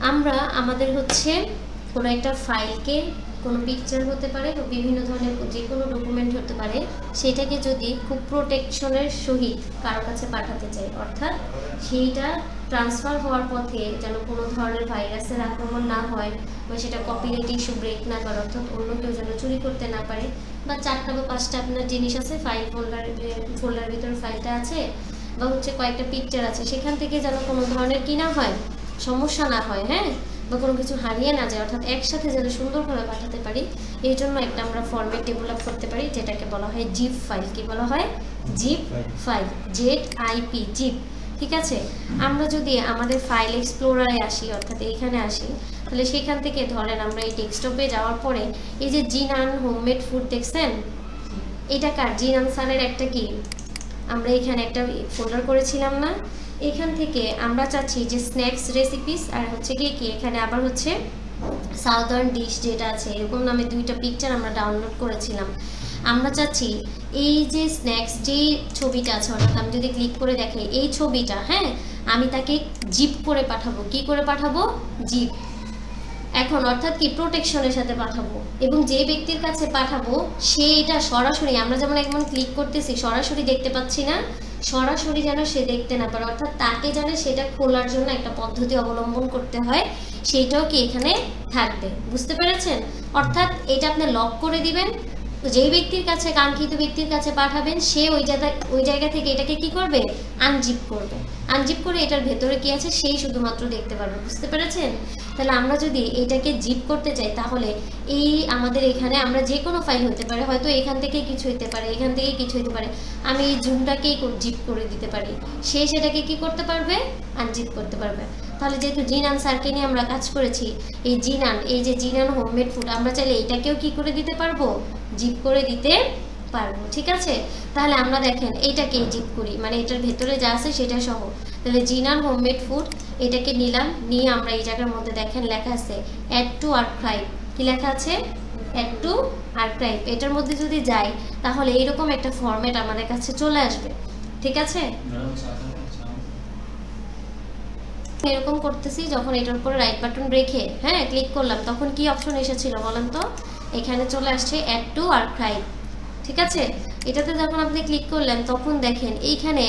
আমরা আমাদের হচ্ছে কোনো একটা ফাইলকে, কোনো পিকচার হতে পারে, বিভিন্ন ধরনের যে কোনো ডকুমেন্ট হতে পারে, সেটাকে যদি খুব প্রোটেকশনের সহিত কারো কাছে পাঠাতে চাই, অর্থাৎ সেইটা ট্রান্সফার হওয়ার পথে যেন কোনো ধরনের ভাইরাসের আক্রমণ না হয়, বা সেটা কপিরাইট ইস্যু ব্রেক না করে, অর্থাৎ অন্য কেউ যেন চুরি করতে না পারে, বা 4টা বা 5টা আপনার জিনিস আছে ফাইল ফোল্ডারের ভিতরে ফাইলটা আছে, বা হচ্ছে কয়েকটা পিকচার আছে, সেখান থেকে যেন কোনো ধরনের কি না হয়, সমস্যা না হয়, হ্যাঁ, বা কোনো কিছু হারিয়ে না যায়, অর্থাৎ একসাথে যেন সুন্দরভাবে পাঠাতে পারি, এই জন্য একটা আমরা ফরম্যাট ডেভেলপ করতে পারি যেটাকে বলা হয় জিপ ফাইল। কি বলা হয়? Zip file, ZIP, zip. ঠিক আছে, আমরা যদি আমাদের ফাইল এক্সপ্লোরারে আসি, অর্থাৎ এইখানে আসি, তাহলে সেখান থেকে ধরেন আমরা এই ডেস্কটপে যাওয়ার পরে এই যে জিনান হোমমেড ফুড দেখছেন, এটা কার? জিনান স্যারের একটা কি আমরা এখানে একটা ফোল্ডার করেছিলাম না, এখান থেকে আমরা চাচ্ছি যে স্ন্যাক্স রেসিপিস, আর হচ্ছে কি এখানে আবার হচ্ছে সাউদার্ন ডিশ যেটা আছে, এরকম নামে 2টা পিকচার আমরা ডাউনলোড করেছিলাম। আমরা চাচ্ছি এই যে স্ন্যাক্স যে ছবিটা আছে, অর্থাৎ আমি যদি ক্লিক করে দেখাই এই ছবিটা, হ্যাঁ, আমি তাকে জিপ করে পাঠাবো। কি করে পাঠাবো? জিপ। এখন অর্থাৎ কি প্রোটেকশনের সাথে পাঠাবো, এবং যে ব্যক্তির কাছে পাঠাবো সে এটা সরাসরি, আমরা যেমন একদম ক্লিক করতেছি সরাসরি দেখতে পাচ্ছি না, সরাসরি যেন সে দেখতে না পারে, অর্থাৎ তাকে যেন সেটা খোলার জন্য একটা পদ্ধতি অবলম্বন করতে হয়, সেইটাও কি এখানে থাকবে। বুঝতে পেরেছেন? অর্থাৎ এটা আপনি লক করে দিবেন, যেই ব্যক্তির কাছে, কাঙ্ক্ষিত ব্যক্তির কাছে পাঠাবেন, সে ওই জায়গা থেকে এটাকে কি করবে? আনজিপ করবে। আনজিপ করে এটার ভেতরে কি আছে সেই শুধুমাত্র দেখতে পারবে। বুঝতে পেরেছেন? তাহলে আমরা যদি এটাকে জিপ করতে চাই, তাহলে এই আমাদের এখানে আমরা যে কোনো ফাইল হতে পারে, হয়তো এখান থেকে কিছু হতে পারে, এখান থেকে কিছু হতে পারে, আমি এই জুমটাকেই জিপ করে দিতে পারি, সে সেটাকে কি করতে পারবে? আনজিপ করতে পারবে। তাহলে যেহেতু জিনান স্যারকে নিয়ে আমরা কাজ করেছি, এই যে জিনান হোমমেড ফুড, আমরা চাইলে এটাকেও কি করে দিতে পারবো? জিপ করে দিতে পারবো। ঠিক আছে, তাহলে আমরা দেখেন এইটাকে জিপ করি, মানে এটার ভেতরে যা আছে সেটা সহ। তাহলে জিনান হোমমেড ফুড এটাকে নিলাম, নিয়ে আমরা এই জায়গার মধ্যে দেখেন লেখা আছে অ্যাড টু আর্কাইভ। কি লেখা আছে? Add to archive. এটার মধ্যে যদি যাই তাহলে এইরকম একটা ফরম্যাট আমাদের কাছে চলে আসবে। ঠিক আছে, এরকম করতেছি, যখন এটার উপরে রাইট বাটন রেখে হ্যাঁ ক্লিক করলাম, তখন কি অপশন এসেছিল বলেন তো? এখানে চলে আসছে অ্যাড টু আর্কাইভ। ঠিক আছে, এটাতে যখন আপনি ক্লিক করলেন তখন দেখেন এইখানে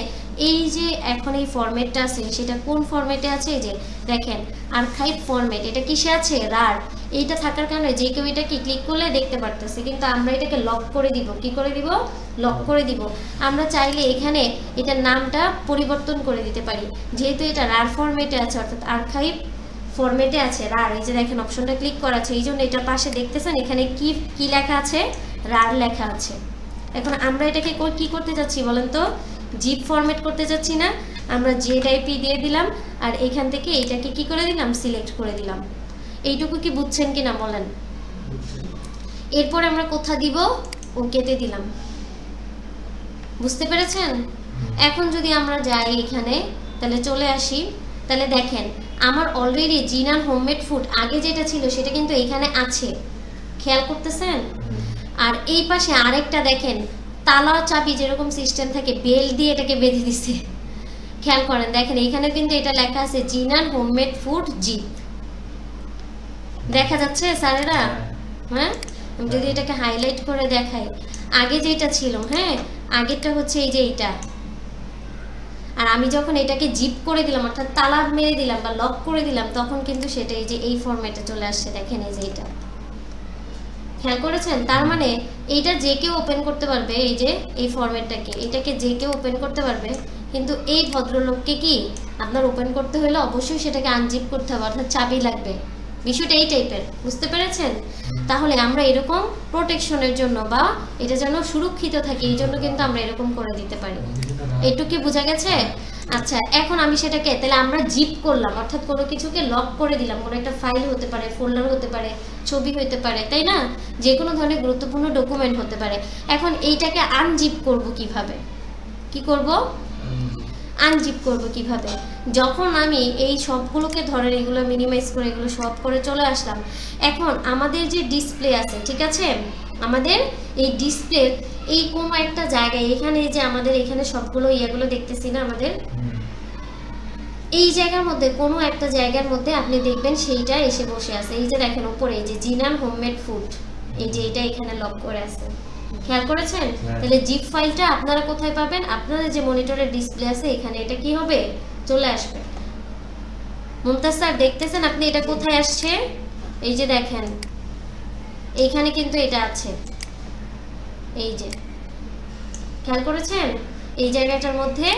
এই যে এখন এই ফরম্যাটটা আছে, সেটা কোন ফরম্যাটে আছে? এই যে দেখেন আর্কাইভ ফরম্যাট, এটা কিসে আছে? রার। এইটা থাকার কারণে যে কেউ এটা কি ক্লিক করলে দেখতে পারতেছে, কিন্তু আমরা এটাকে লক করে দিব। কি করে দিব? লক করে দিব। আমরা চাইলে এখানে এটার নামটা পরিবর্তন করে দিতে পারি, যেহেতু এটা রার ফরম্যাটে আছে, অর্থাৎ আর্কাইভ ফরম্যাটে আছে রার। এই যে দেখেন অপশনটা ক্লিক করা আছে, এই জন্য এটার পাশে দেখতেছেন এখানে কি লেখা আছে? রার লেখা আছে। এখন আমরা এটাকে কি করতে যাচ্ছি বলেন তো? জিপ ফরম্যাট করতে যাচ্ছি না, আমরা ZIP দিয়ে দিলাম, আর এখান থেকে এটাকে কি করে দিলাম? সিলেক্ট করে দিলাম। এইটুকু কি বুঝছেন কিনা বলেন? এরপর আমরা কোথা দিব? ওকেতে দিলাম। বুঝতে পেরেছেন? এখন যদি আমরা যাই এখানে, তাহলে চলে আসি, তাহলে দেখেন আমার অলরেডি জিনান হোমমেড ফুড আগে যেটা ছিল সেটা কিন্তু এখানে আছে, খেয়াল করতেছেন? আর এই পাশে আরেকটা দেখেন তালা চাবি যেরকম সিস্টেম থাকে, বেল দিয়ে এটাকে বেঁধে দিছে। খেয়াল করেন, দেখেন এখানে কিন্তু এটা লেখা আছে জিনান হোমমেড ফুড জিপ। দেখা যাচ্ছে স্যারেরা? হ্যাঁ, আমি যদি এটাকে হাইলাইট করে দেখাই, আগে যেটা ছিল, হ্যাঁ আগেরটা হচ্ছে এই যে এইটা, আর আমি যখন এটাকে জিপ করে দিলাম, অর্থাৎ তালা মেরে দিলাম বা লক করে দিলাম, তখন কিন্তু সেটা এই যে এই ফরম্যাটে চলে আসছে। দেখেন এই যে এটা, খেয়াল করেছেন? তার মানে এইটা যে কেউ ওপেন করতে পারবে, এই যে এই ফরম্যাটটাকে, এটাকে যে কেউ ওপেন করতে পারবে, কিন্তু এই ভদ্রলোককে কি আপনার ওপেন করতে হলে অবশ্যই সেটাকে আনজিপ করতে হবে, অর্থাৎ চাবি লাগবে। বিষয়টা এই টাইপের। বুঝতে পেরেছেন? তাহলে আমরা এরকম প্রোটেকশনের জন্য বা এটা যেন সুরক্ষিত থাকে, এই জন্য কিন্তু আমরা এরকম করে দিতে পারি। একটু কি বোঝা গেছে? আচ্ছা, এখন আমি সেটাকে, তাহলে আমরা জিপ করলাম, অর্থাৎ কোনো কিছুকে লক করে দিলাম, কোনো একটা ফাইল হতে পারে, ফোল্ডার হতে পারে, ছবি হতে পারে, তাই না? যে কোনো ধরনের গুরুত্বপূর্ণ ডকুমেন্ট হতে পারে। এখন এইটাকে আনজিপ করব কিভাবে? কি করব? আনজিপ করব কিভাবে? যখন আমি এই সবগুলোকে ধরেন এগুলো মিনিমাইজ করে এগুলো সব করে চলে আসলাম, এখন আমাদের যে ডিসপ্লে আছে, ঠিক আছে, আমাদের এই ডিসপ্লে এই কোনো একটা জায়গায়, এখানে যে আমাদের এখানে সবগুলো ইয়েগুলো দেখতেছি না, আমাদের এই জায়গার মধ্যে কোনো একটা জায়গার মধ্যে আপনি দেখবেন সেইটা এসে বসে আছে। এই যে দেখেন উপরে এই যে জিনান হোমমেড ফুড, এই যে এটা এখানে লক করে আছে, খেয়াল করেছেন? তাহলে জিপ ফাইলটা আপনারা কোথায় পাবেন? আপনাদের যে মনিটরের ডিসপ্লে আছে এখানে এটা কি হবে, চলে আসবে। মুমতাজ স্যার দেখতেছেন আপনি এটা কোথায় আসছে? এই যে দেখেন এইখানে কিন্তু এটা আছে, এই যে খেয়াল করেছেন? এই জায়গাটার মধ্যে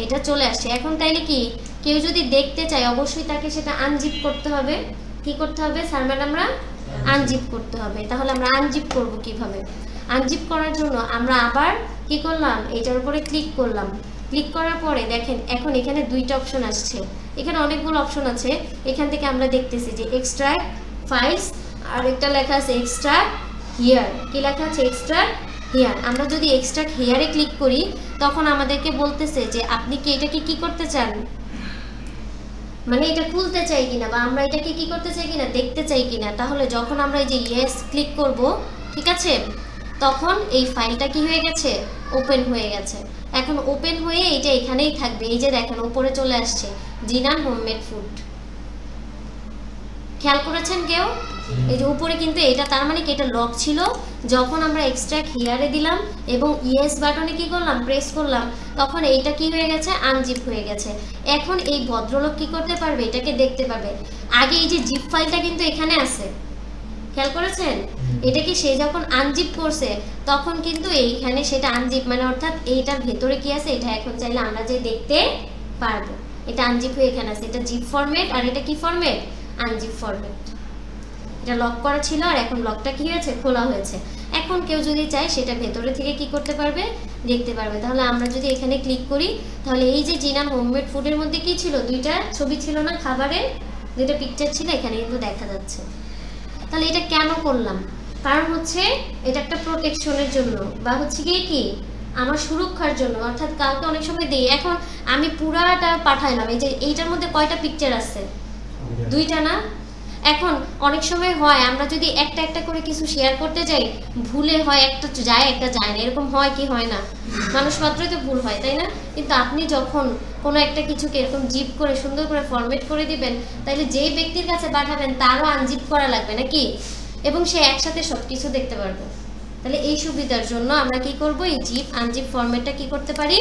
এটা চলে আসছে। এখন তাইলে কি কেউ যদি দেখতে চায় অবশ্যই তাকে সেটা আনজিপ করতে হবে। কি করতে হবে স্যার ম্যাডামরা? আনজিপ করতে হবে। তাহলে আমরা আনজিপ করব কিভাবে? আনজিপ করার জন্য আমরা আবার কি করলাম, এটার উপরে ক্লিক করলাম। ক্লিক করার পরে দেখেন এখন এখানে দুইটা অপশন আসছে, এখানে অনেকগুলো অপশন আছে। এখান থেকে আমরা দেখতেছি যে এক্সট্রাক্ট ফাইলস, আর একটা লেখা আছে এক্সট্রাক্ট হিয়ার। কি লেখা আছে? Extract here. আমরা যদি এক্সট্রাক্ট হিয়ারে ক্লিক করি তখন আমাদেরকে বলতেছে যে আপনি কি এটাকে কি করতে চান, মানে এটা খুলতে চাই কিনা, বা আমরা এটাকে কি করতে চাই কিনা, দেখতে চাই কিনা। তাহলে যখন আমরা এই যে ইয়েস ক্লিক করব, ঠিক আছে, তখন এই ফাইলটা কি হয়ে গেছে, ওপেন হয়ে গেছে। এখন ওপেন হয়ে এটা এখানেই থাকবে। এই যে দেখেন উপরে চলে আসছে জিনান হোমমেড ফুড, খেয়াল করেছেন কেউ? এই যে উপরে কিন্তু এটা, তার মানে কি এটা লক ছিল। যখন আমরা এক্সট্রাক্ট হিয়ারে দিলাম এবং ইয়েস বাটনে কি করলাম, প্রেস করলাম, তখন এইটা কি হয়ে গেছে, আনজিপ হয়ে গেছে। এখন এই ভদ্রলোক কি করতে পারবে, এটাকে দেখতে পারবে। আগে এই যে জিপ ফাইলটা কিন্তু এখানে আছে, খেয়াল করেছেন? এটা কি সে যখন আনজিপ করছে তখন কিন্তু এইখানে সেটা আনজিপ, মানে অর্থাৎ এইটার ভেতরে কি আছে এটা এখন চাইলে আমরা যে দেখতে পারবো। এটা আনজিপ হয়ে এখানে আছে, এটা জিপ ফরম্যাট, আর এটা কি ফরম্যাট, আনজিপ ফরম্যাট। এটা লক করা ছিল আর এখন লকটা কি হয়েছে, খোলা হয়েছে। এখন কেউ যদি চায় সেটা ভেতরে থেকে কি করতে পারবে, দেখতে পারবে। তাহলে আমরা যদি এখানে ক্লিক করি তাহলে এই যে জিনান হোমমেড ফুডের মধ্যে কি ছিল, দুইটা ছবি ছিল না, খাবারের দুইটা পিকচার ছিল, এখানে কিন্তু দেখা যাচ্ছে। তাহলে এটা কেন করলাম? কারণ হচ্ছে এটা একটা প্রোটেকশনের জন্য, বা হচ্ছে গিয়ে কি আমার সুরক্ষার জন্য। অর্থাৎ কাউকে অনেক সময় দিই, এখন আমি পুরাটা পাঠাইলাম, এই যে এইটার মধ্যে কয়টা পিকচার আছে, দুইটা না। এখন অনেক সময় হয় আমরা যদি একটা একটা করে কিছু শেয়ার করতে যাই, ভুলে হয় একটা যায় একটা যায় না, এরকম হয় কি হয় না? মানুষ মাত্রই তো ভুল হয়, তাই না? কিন্তু আপনি যখন কোনো একটা কিছুকে এরকম জিপ করে সুন্দর করে ফরম্যাট করে দিবেন, তাহলে যেই ব্যক্তির কাছে পাঠাবেন তারও আনজিপ করা লাগবে নাকি, এবং সে একসাথে সব কিছু দেখতে পারবে। তাহলে এই সুবিধার জন্য আমরা কি করব, এই জিপ আনজিপ ফরম্যাটটা কি করতে পারি,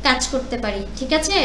কাজ করতে পারি। ঠিক আছে?